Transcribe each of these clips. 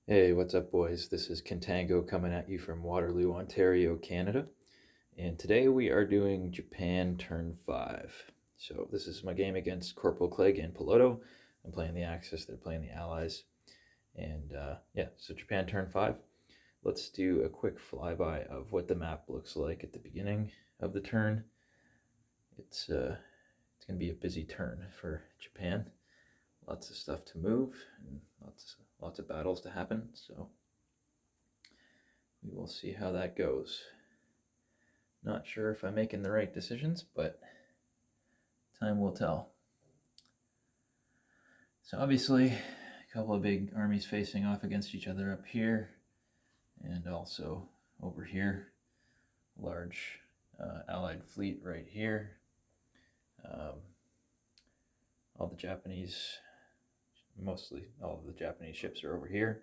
Hey, what's up, boys? This is Contango coming at you from Waterloo, Ontario, Canada. And today we are doing Japan Turn 5. So this is my game against Corporal Clegg and Piloto. I'm playing the Axis, they're playing the Allies. And yeah, so Japan Turn 5. Let's do a quick flyby of what the map looks like at the beginning of the turn. It's going to be a busy turn for Japan. Lots of stuff to move and lots of battles to happen, so we will see how that goes. Not sure if I'm making the right decisions, but time will tell. So obviously, a couple of big armies facing off against each other up here, and also over here. Large Allied fleet right here. All the Japanese, mostly all of the Japanese ships are over here,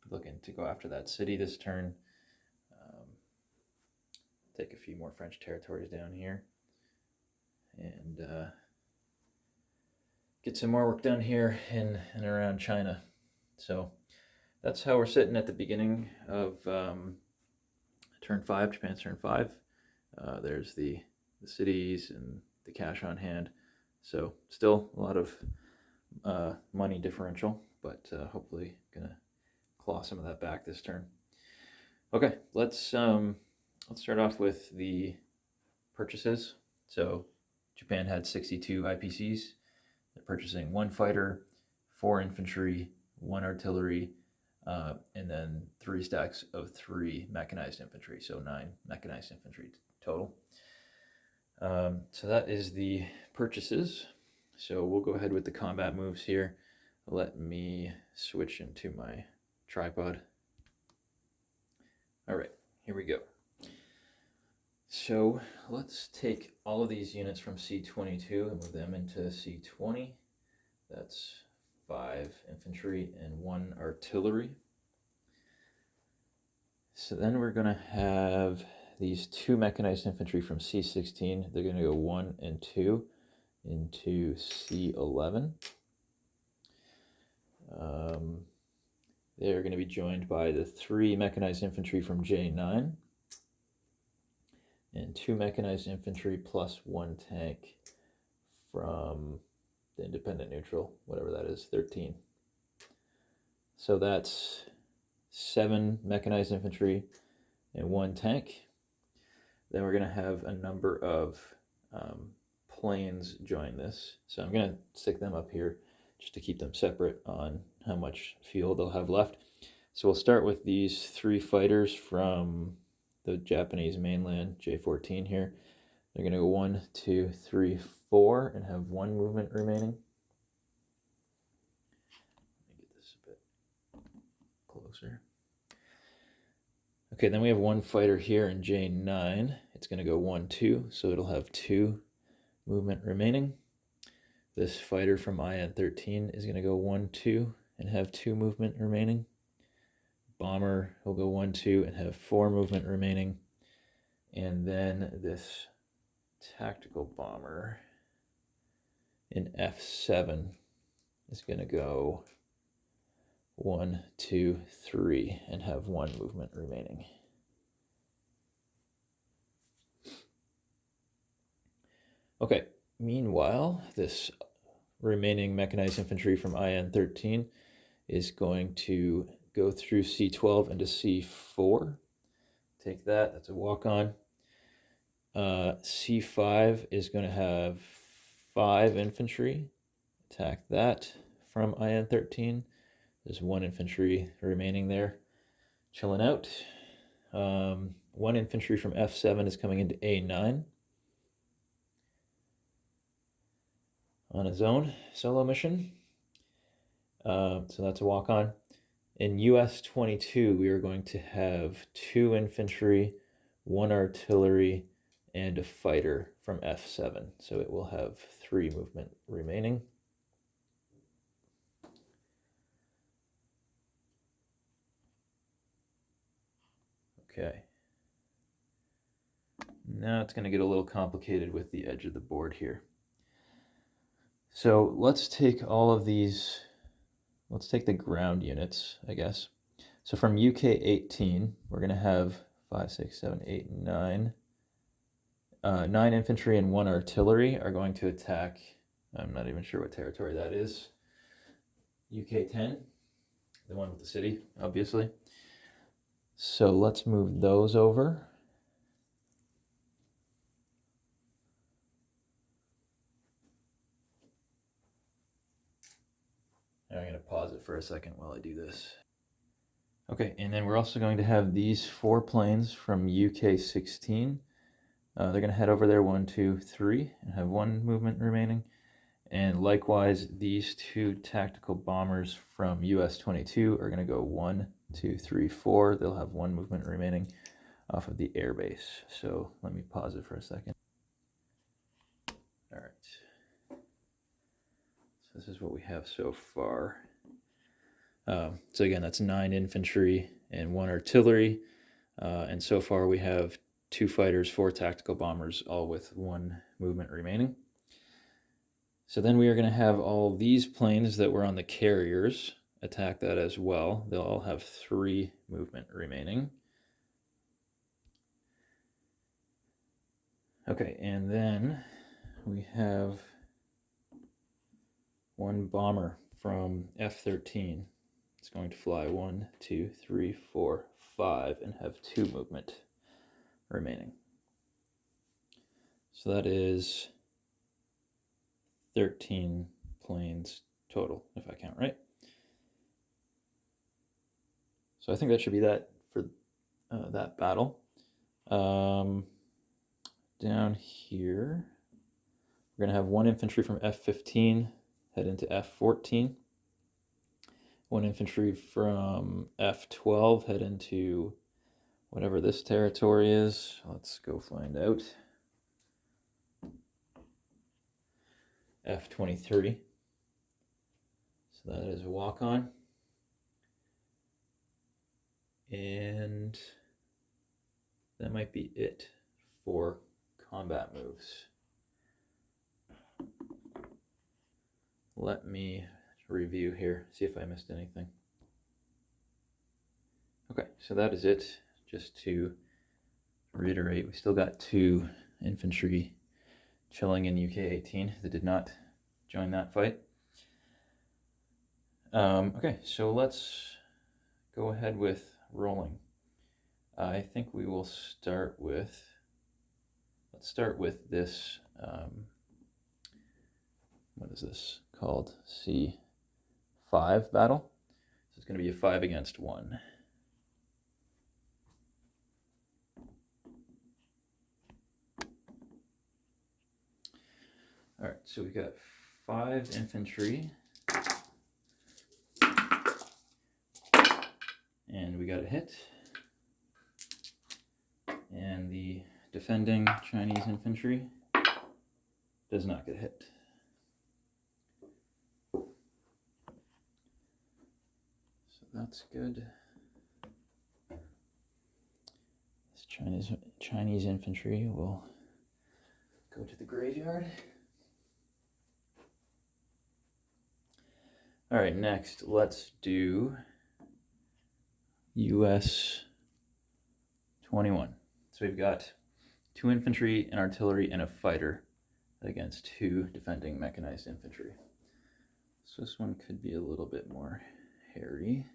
looking to go after that city this turn. Take a few more French territories down here, and get some more work done here in and around China. So that's how we're sitting at the beginning of turn 5, Japan's turn 5. There's the cities and the cash on hand. So still a lot of money differential, but hopefully gonna claw some of that back this turn. Okay, let's start off with the purchases. So Japan had 62 IPCs. They're purchasing 1 fighter, 4 infantry, 1 artillery, and then 3 stacks of 3 mechanized infantry, so 9 mechanized infantry total. So that is the purchases. So we'll go ahead with the combat moves here. Let me switch into my tripod. All right, here we go. So let's take all of these units from C22 and move them into C20. That's 5 infantry and 1 artillery. So then we're going to have these 2 mechanized infantry from C16. They're going to go 1 and 2 into C11. They're going to be joined by the 3 mechanized infantry from J9 and 2 mechanized infantry plus 1 tank from the independent neutral, whatever that is, 13. So that's 7 mechanized infantry and 1 tank. Then we're going to have a number of planes join this. So I'm going to stick them up here just to keep them separate on how much fuel they'll have left. So we'll start with these 3 fighters from the Japanese mainland, J14 here. They're going to go 1, 2, 3, 4 and have 1 movement remaining. Let me get this a bit closer. Okay, then we have 1 fighter here in J9. It's going to go 1, 2, so it'll have 2 movement remaining. This fighter from IN13 is going to go 1, 2 and have 2 movement remaining. Bomber will go 1, 2 and have 4 movement remaining. And then this tactical bomber in F7 is going to go 1, 2, 3 and have 1 movement remaining. Okay, meanwhile, this remaining mechanized infantry from IN13 is going to go through C12 into C4. Take that, that's a walk-on. C5 is going to have 5 infantry. Attack that from IN13. There's 1 infantry remaining there, chilling out. 1 infantry from F7 is coming into A9 on his own solo mission. So that's a walk-on. In US 22, we are going to have 2 infantry, 1 artillery, and a fighter from F7. So it will have 3 movement remaining. Okay. Now it's going to get a little complicated with the edge of the board here. So let's take all of these let's take the ground units, I guess. So from UK 18, we're going to have 5, 6, 7, 8, 9. 9 infantry and 1 artillery are going to attack. I'm not even sure what territory that is. UK 10, the one with the city, obviously. So let's move those over. I'm going to pause it for a second while I do this. Okay, and then we're also going to have these 4 planes from UK 16. They're going to head over there 1, 2, 3, and have 1 movement remaining. And likewise, these 2 tactical bombers from US 22 are going to go 1, 2, 3, 4. They'll have 1 movement remaining off of the airbase. So let me pause it for a second. All right. So this is what we have so far. So again, that's 9 infantry and 1 artillery. And so far we have 2 fighters, 4 tactical bombers, all with 1 movement remaining. So then we are going to have all these planes that were on the carriers attack that as well. They'll all have 3 movement remaining. Okay, and then we have 1 bomber from F-13. It's going to fly 1, 2, 3, 4, 5, and have 2 movement remaining. So that is 13 planes total, if I count right. So I think that should be that for that battle. Down here, we're going to have 1 infantry from F-15 head into F-14. 1 infantry from F-12 head into whatever this territory is. Let's go find out. F-23. So that is a walk-on. And that might be it for combat moves. Let me review here, see if I missed anything. Okay, so that is it. Just to reiterate, we still got 2 infantry chilling in UK 18 that did not join that fight. Okay, so let's go ahead with rolling. I think we will start with, let's start with this, what is this called? C5 battle. So it's going to be a 5 against 1. All right, so we've got 5 infantry. And we got a hit. And the defending Chinese infantry does not get hit. So that's good. This Chinese infantry will go to the graveyard. All right, next let's do US 21. So we've got 2 infantry, an artillery, and a fighter against 2 defending mechanized infantry. So this one could be a little bit more hairy.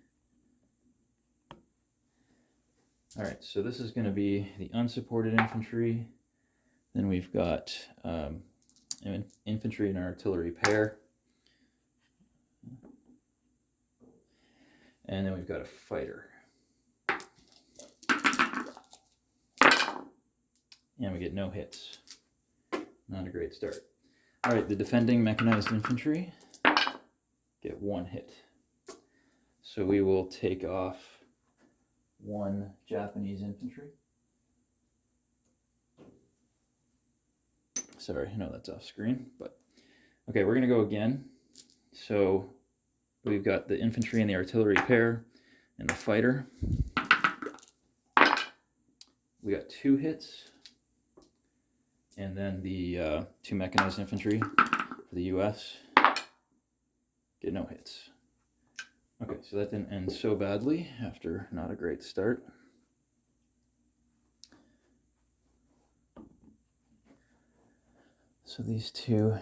All right, so this is going to be the unsupported infantry. Then we've got an infantry and an artillery pair. And then we've got a fighter. And we get no hits. Not a great start. All right, the defending mechanized infantry get 1 hit. So we will take off 1 Japanese infantry. Sorry, I know that's off screen, but okay, we're gonna go again. So we've got the infantry and the artillery pair and the fighter. We got 2 hits. And then the 2 mechanized infantry for the US get no hits. Okay, so that didn't end so badly after not a great start. So these two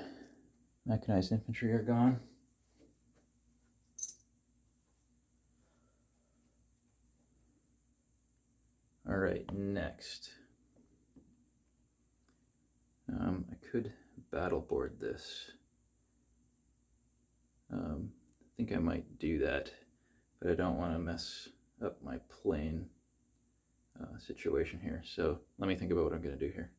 mechanized infantry are gone. All right, next. I could battle board this. I think I might do that, but I don't want to mess up my plane situation here. So let me think about what I'm going to do here.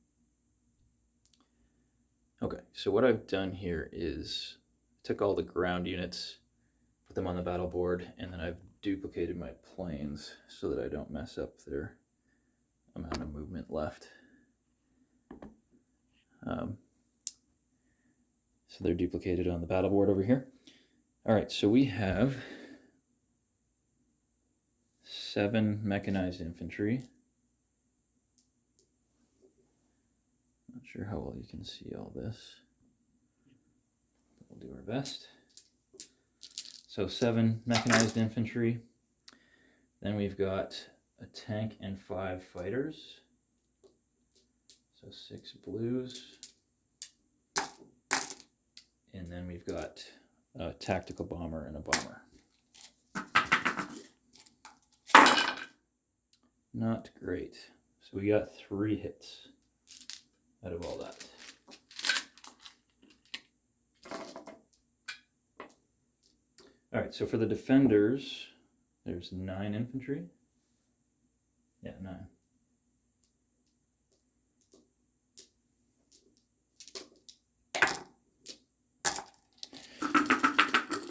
Okay, so what I've done here is took all the ground units, put them on the battle board, and then I've duplicated my planes so that I don't mess up their amount of movement left. So they're duplicated on the battle board over here. All right, so we have 7 mechanized infantry. Not sure how well you can see all this. We'll do our best. So 7 mechanized infantry. Then we've got a tank and 5 fighters. So 6 blues. And then we've got a tactical bomber and a bomber. Not great. So we got 3 hits out of all that. All right, so for the defenders, there's 9 infantry. Yeah, 9.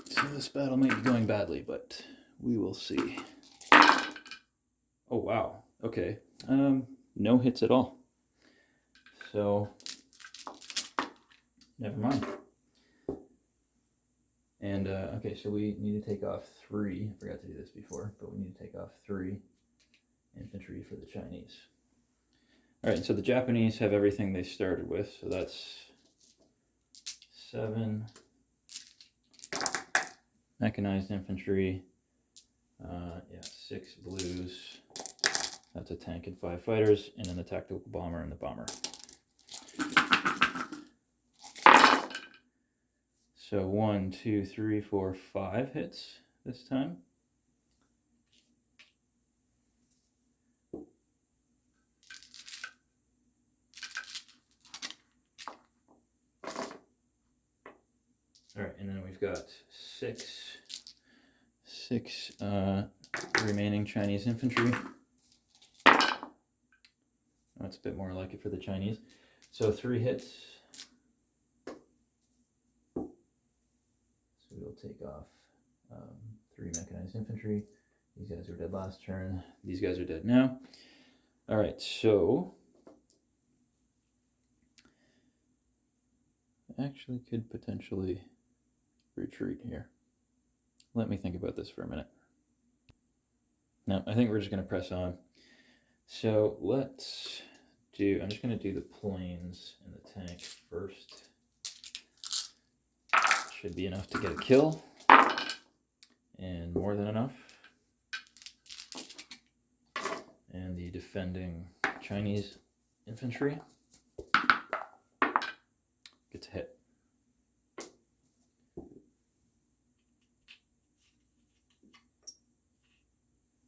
So this battle might be going badly, but we will see. Oh, wow. Okay. No hits at all. So, never mind. And, okay, so we need to take off 3. I forgot to do this before, but we need to take off 3 infantry for the Chinese. All right, so the Japanese have everything they started with, so that's 7 mechanized infantry, 6 blues, that's a tank and 5 fighters, and then the tactical bomber and the bomber. So 1, 2, 3, 4, 5 hits this time. All right, and then we've got 6 remaining Chinese infantry. That's a bit more like it for the Chinese. So 3 hits. So we'll take off 3 mechanized infantry. These guys were dead last turn. These guys are dead now. All right, so actually could potentially retreat here. Let me think about this for a minute. No, I think we're just going to press on. So let's do, I'm just going to do the planes and the tank first. Should be enough to get a kill, and more than enough. And the defending Chinese infantry gets hit.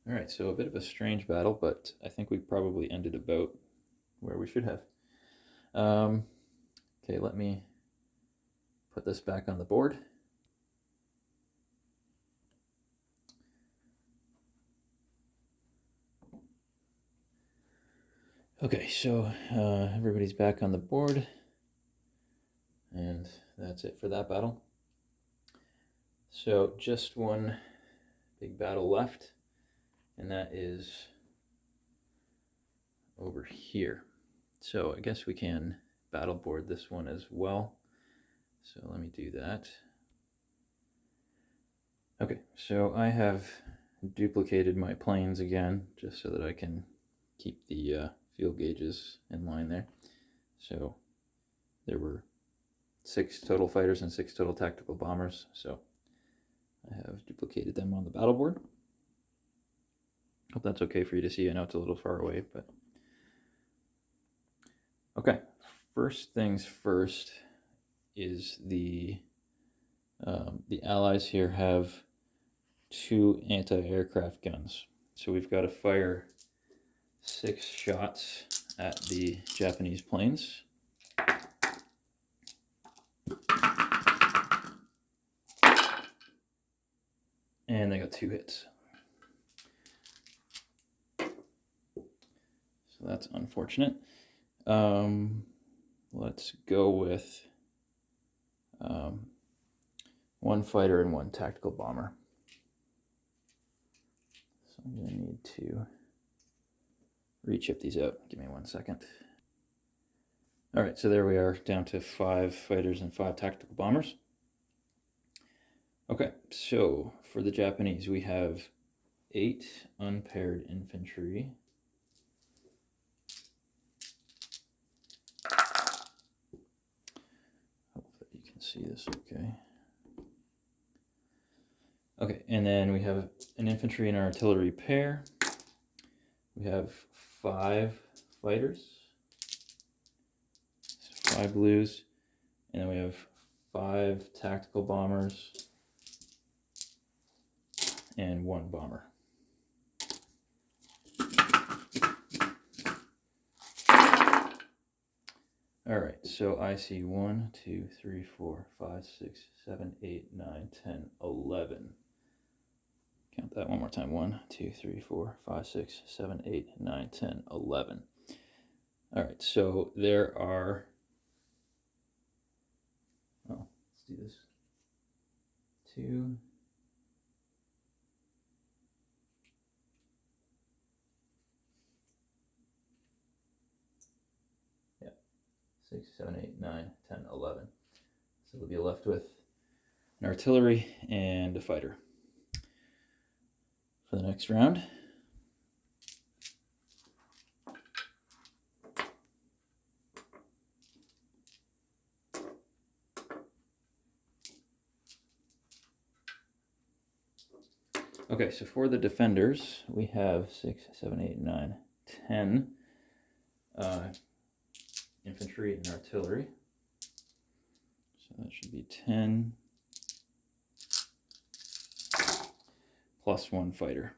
All right, so a bit of a strange battle, but I think we probably ended about where we should have. Okay, let me put this back on the board. Okay, so everybody's back on the board, and that's it for that battle. So just one big battle left, and that is over here. So I guess we can battle board this one as well. So let me do that. Okay, so I have duplicated my planes again, just so that I can keep the field gauges in line there. So there were 6 total fighters and 6 total tactical bombers. So I have duplicated them on the battle board. Hope that's okay for you to see. I know it's a little far away, but okay. First things first is the Allies here have 2 anti-aircraft guns. So we've got to fire 6 shots at the Japanese planes. And they got 2 hits. So that's unfortunate. Let's go with 1 fighter and 1 tactical bomber. So I'm going to need to re-chip these out. Give me 1 second. All right, so there we are, down to 5 fighters and 5 tactical bombers. Okay, so for the Japanese, we have 8 unpaired infantry. Hopefully you can see this okay. Okay, and then we have an infantry and artillery pair. We have 5 fighters, 5 blues, and then we have 5 tactical bombers and 1 bomber. All right, so I see 1, 2, 3, 4, 5, 6, 7, 8, 9, 10, 11. Count that one more time. 1, 2, 3, 4, 5, 6, 7, 8, 9, 10, 11. All right, so there are, let's do this. 2, 6, 7, 8, 9, 10, 11. So we'll be left with an artillery and a fighter for the next round. Okay, so for the defenders, we have 6, 7, 8, 9, 10 infantry and artillery. So that should be 10 plus 1 fighter.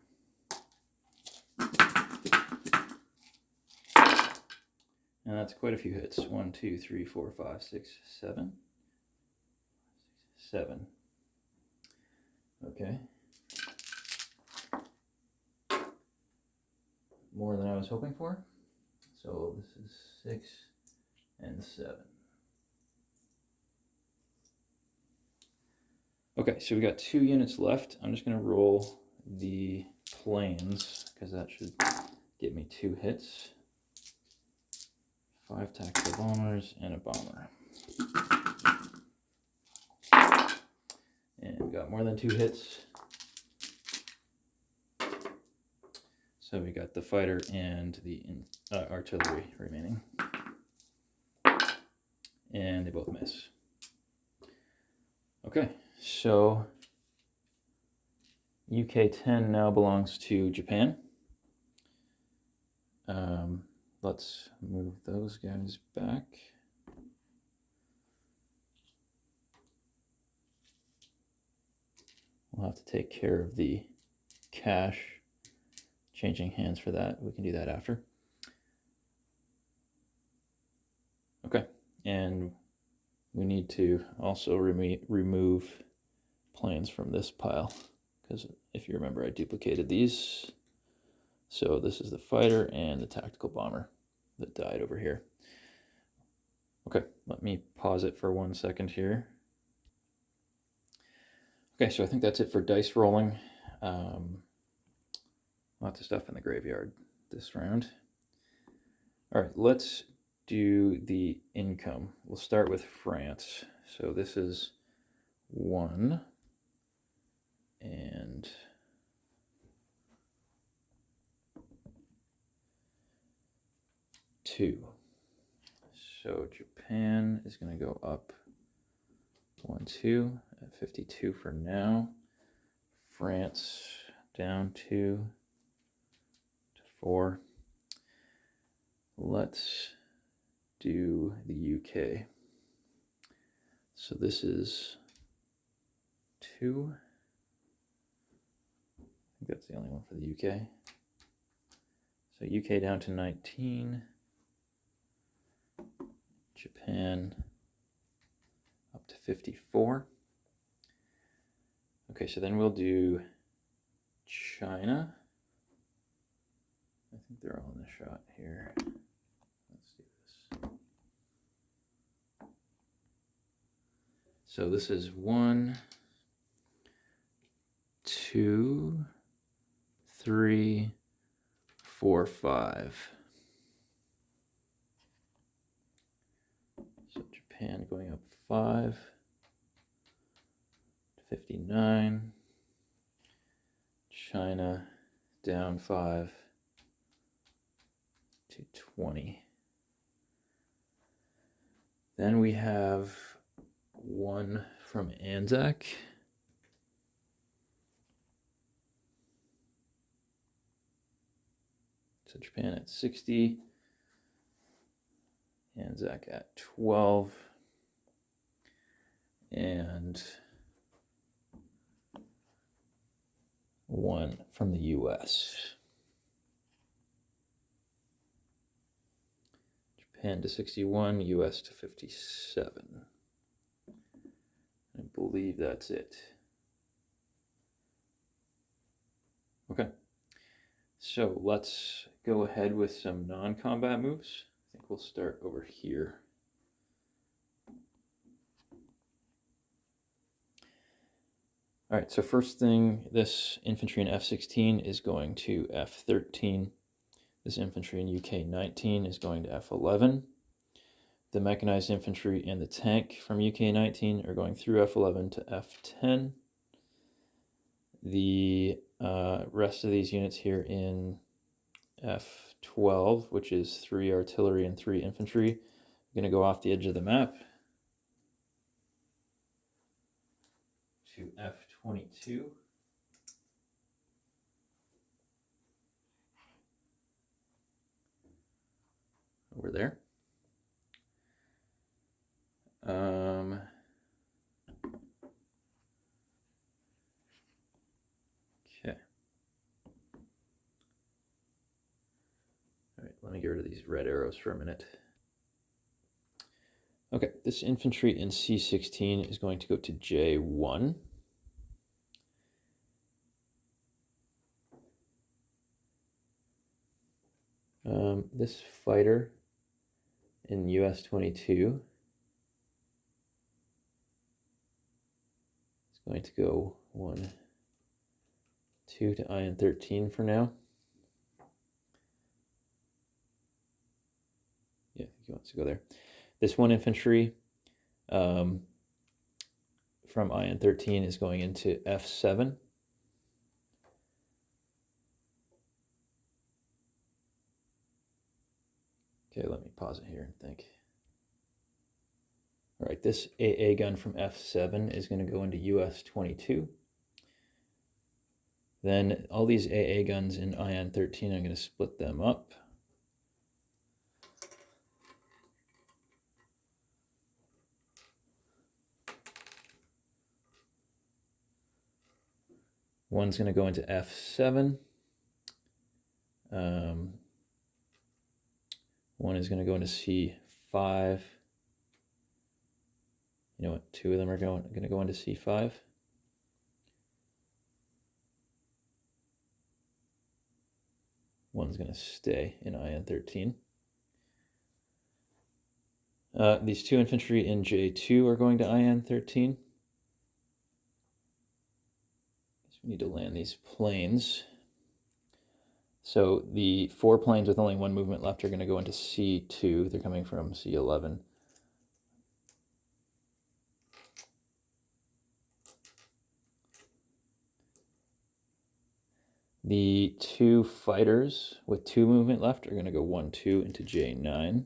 And that's quite a few hits. 1, 2, 3, 4, 5, 6, 7. 7. Okay. More than I was hoping for. So this is 6 and 7. Okay, so we got 2 units left. I'm just going to roll the planes because that should get me 2 hits. 5 tactical bombers and a bomber. And we got more than 2 hits. So we got the fighter and the artillery remaining. And they both miss. Okay, so UK 10 now belongs to Japan. Let's move those guys back. We'll have to take care of the cash changing hands for that. We can do that after. Okay, and we need to also remove planes from this pile because if you remember, I duplicated these. So this is the fighter and the tactical bomber that died over here. Okay, let me pause it for 1 second here. Okay, so I think that's it for dice rolling. Lots of stuff in the graveyard this round. All right, let's do the income. We'll start with France. So this is 1 and 2. So Japan is going to go up 1, 2 at 52 for now. France down 2 to 4. Let's do the UK. So this is 2. I think that's the only one for the UK. So UK down to 19. Japan up to 54. Okay, so then we'll do China. I think they're all in the shot here. Let's do this. So this is 1, 2, 3, 4, 5. So Japan going up 5 to 59. China down 5 to 20. Then we have one from ANZAC. So Japan at 60. ANZAC at 12. And one from the US. Japan to 61, US to 57. I believe that's it. Okay, so let's go ahead with some non-combat moves. I think we'll start over here. All right, so first thing, this infantry in F-16 is going to F-13. This infantry in UK-19 is going to F-11. The mechanized infantry and the tank from UK-19 are going through F-11 to F-10. The rest of these units here in F-12, which is 3 artillery and 3 infantry, are going to go off the edge of the map to F-22. Over there. Okay. All right, let me get rid of these red arrows for a minute. Okay, this infantry in C-16 is going to go to J1. This fighter in US-22 is going to go 1, 2 to IN-13 for now. Yeah, he wants to go there. This one infantry from IN-13 is going into F7. Okay, let me pause it here and think. All right, this AA gun from F7 is going to go into US-22. Then all these AA guns in IN-13, I'm going to split them up. One's going to go into F7. One is going to go into C5. You know what? 2 of them are going to go into C5. One's going to stay in IN-13. These 2 infantry in J2 are going to IN-13. We need to land these planes. So the 4 planes with only 1 movement left are going to go into C2. They're coming from C11. The 2 fighters with 2 movement left are going to go 1, 2 into J9.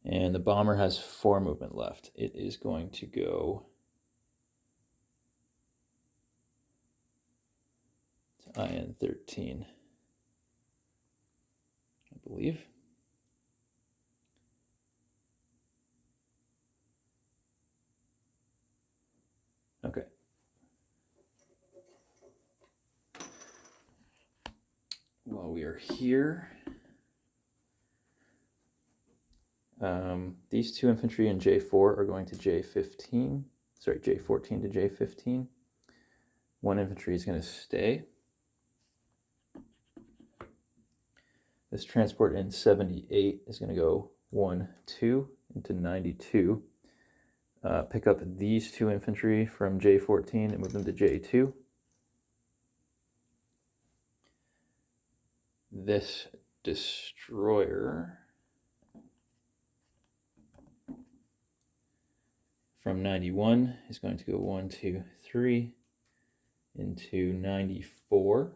And the bomber has 4 movement left. It is going to go IN-13, I believe. Okay. While we are here, these two infantry in J4 are going to J15. Sorry, J14 to J15. One infantry is going to stay. This transport in 78 is going to go 1, 2 into 92. Pick up these two infantry from J14 and move them to J2. This destroyer from 91 is going to go 1, 2, 3 into 94.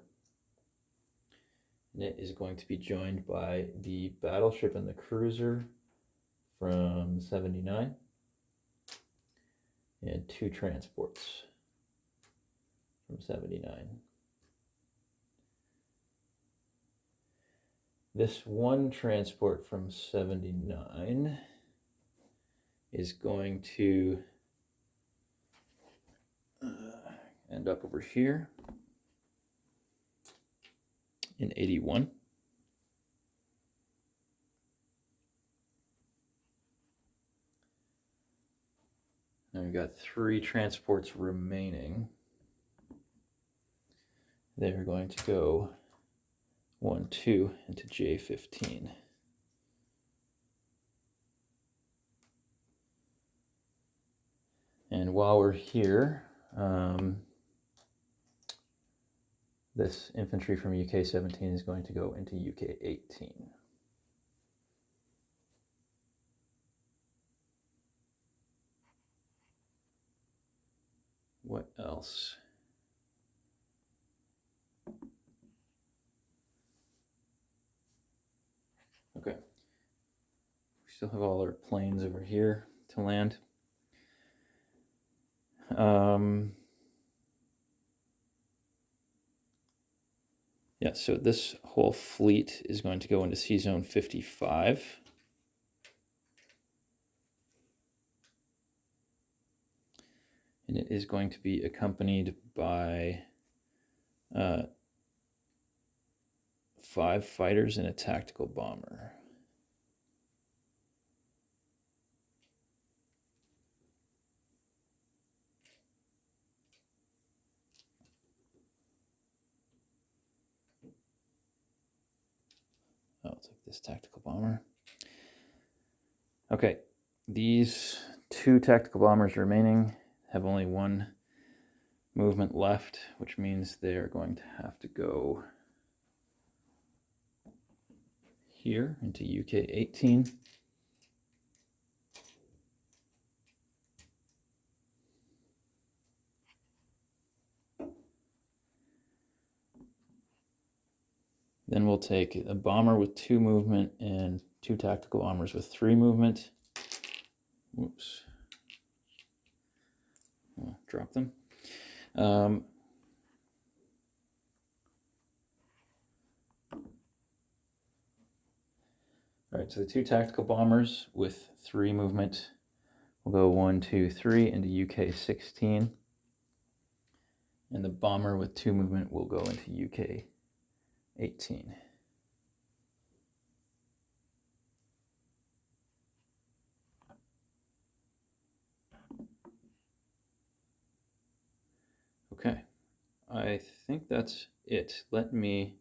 And it is going to be joined by the battleship and the cruiser from 79. And two transports from 79. This one transport from 79 is going to end up over here in 81. And we've got three transports remaining. They're going to go 1, 2 into J15. And while we're here, this infantry from UK 17 is going to go into UK 18. What else? Okay. We still have all our planes over here to land. Yeah, so this whole fleet is going to go into Sea Zone 55. And it is going to be accompanied by 5 fighters and a tactical bomber. I'll take this tactical bomber. Okay, these 2 tactical bombers remaining have only 1 movement left, which means they're going to have to go here into UK 18. Then we'll take a bomber with 2 movement and 2 tactical bombers with 3 movement. Whoops. I'll drop them. All right, so the 2 tactical bombers with 3 movement will go 1, 2, 3 into UK 16. And the bomber with 2 movement will go into UK 18. Okay, I think that's it. Let me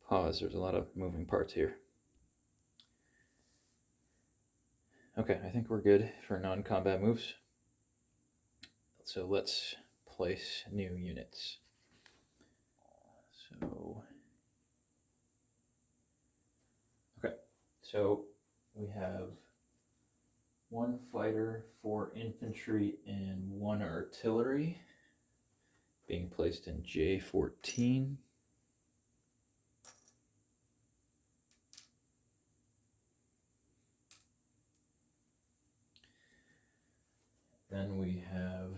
pause. There's a lot of moving parts here. Okay, I think we're good for non-combat moves. So let's place new units. So we have 1 fighter, 4 infantry, and 1 artillery being placed in J14. Then we have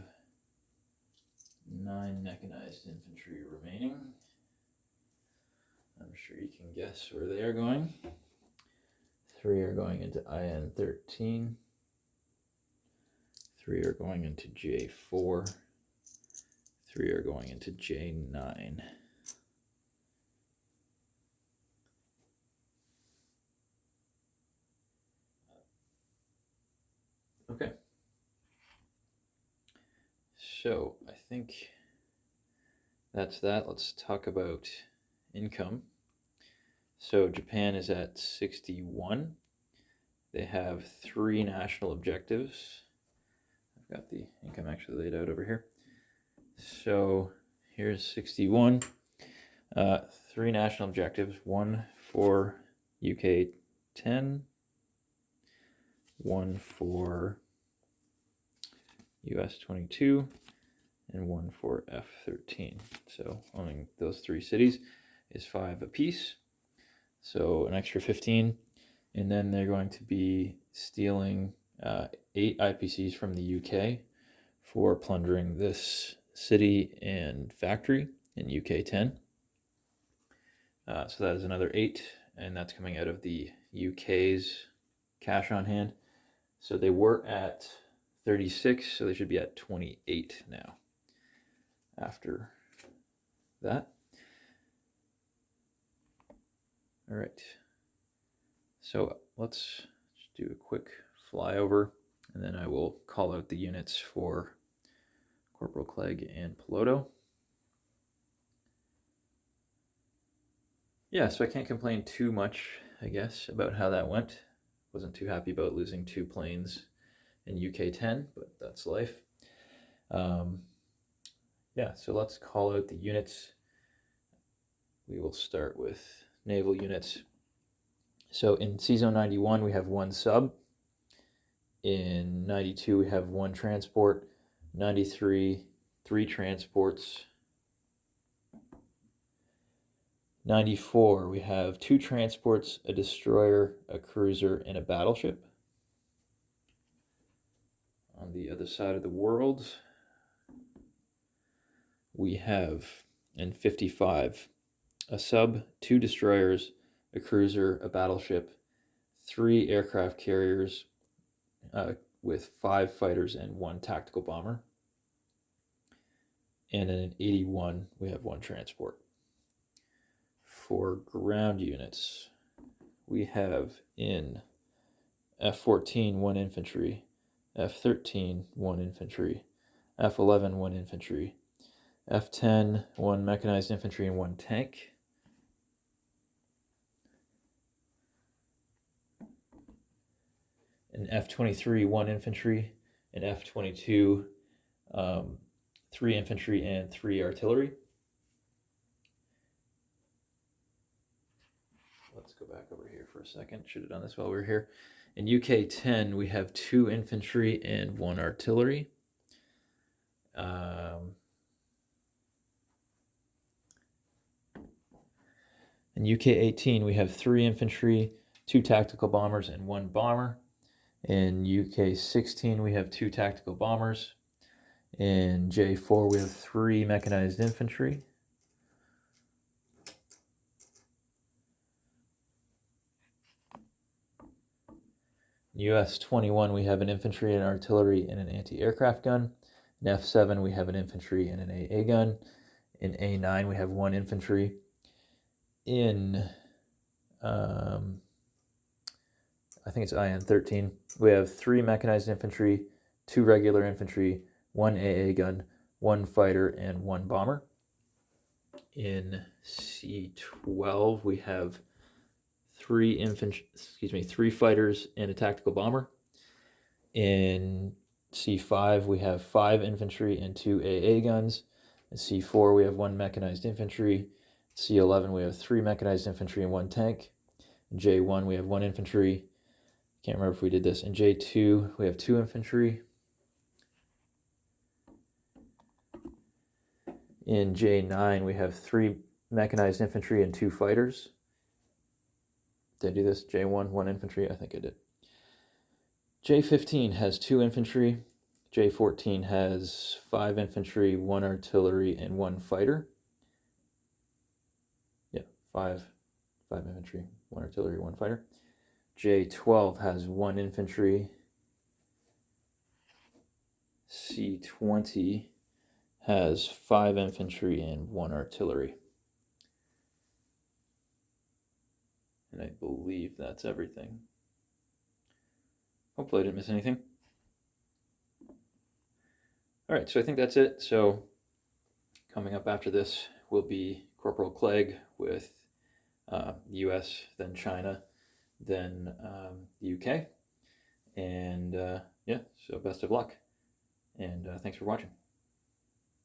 9 mechanized infantry remaining. I'm sure you can guess where they are going. 3 are going into IN13. 3 are going into J4. 3 are going into J9. Okay. So I think that's that. Let's talk about income. So Japan is at 61. They have 3 national objectives. I've got the income actually laid out over here. So here's 61. 3 national objectives. 1 for UK 10. 1 for US 22. And 1 for F13. So owning those 3 cities is 5 apiece. So an extra 15. And then they're going to be stealing 8 IPCs from the UK for plundering this city and factory in UK 10. So that is another 8, and that's coming out of the UK's cash on hand. So they were at 36, so they should be at 28 now after that. All right. So let's do a quick flyover, and then I will call out the units for Corporal Clegg and Piloto. Yeah, so I can't complain too much, I guess, about how that went. Wasn't too happy about losing 2 planes in UK 10, but that's life. Yeah, so let's call out the units. We will start with naval units. So in CZone 91, we have 1 sub. In 92, we have 1 transport. 93, 3 transports. 94, we have 2 transports, a destroyer, a cruiser, and a battleship. On the other side of the world, we have, in 55, a sub, 2 destroyers, a cruiser, a battleship, 3 aircraft carriers with 5 fighters and 1 tactical bomber. And in 81, we have 1 transport. For ground units, we have in F14, 1 infantry, F13, 1 infantry, F11, 1 infantry, F10, 1 mechanized infantry and 1 tank. In F23, 1 infantry, and F22, 3 infantry and 3 artillery. Let's go back over here for a second. Should have done this while we were here. In UK 10, we have 2 infantry and 1 artillery. In UK 18, we have 3 infantry, 2 tactical bombers, and 1 bomber. In UK 16, we have 2 tactical bombers. In J4, we have 3 mechanized infantry. In US 21, we have an infantry, an artillery, and an anti-aircraft gun. In F7, we have an infantry and an AA gun. In A9, we have 1 infantry. In, I think it's IN13, we have 3 mechanized infantry, 2 regular infantry, 1 AA gun, 1 fighter, and 1 bomber. In C12, we have 3 fighters and a tactical bomber. In C5, we have 5 infantry and 2 AA guns. In C4, we have 1 mechanized infantry. C11, we have 3 mechanized infantry and 1 tank. In J1, we have 1 infantry. Can't remember if we did this. In J2, we have 2 infantry. In J9, we have 3 mechanized infantry and 2 fighters. Did I do this? J1, 1 infantry? I think I did. J15 has 2 infantry. J14 has 5 infantry, 1 artillery, and 1 fighter. Yeah, 5 5 infantry, 1 artillery, 1 fighter. J12 has 1 infantry. C20 has 5 infantry and 1 artillery. And I believe that's everything. Hopefully I didn't miss anything. All right, so I think that's it. So coming up after this will be Corporal Clegg with US, then China, then the UK. And yeah, so best of luck. And thanks for watching.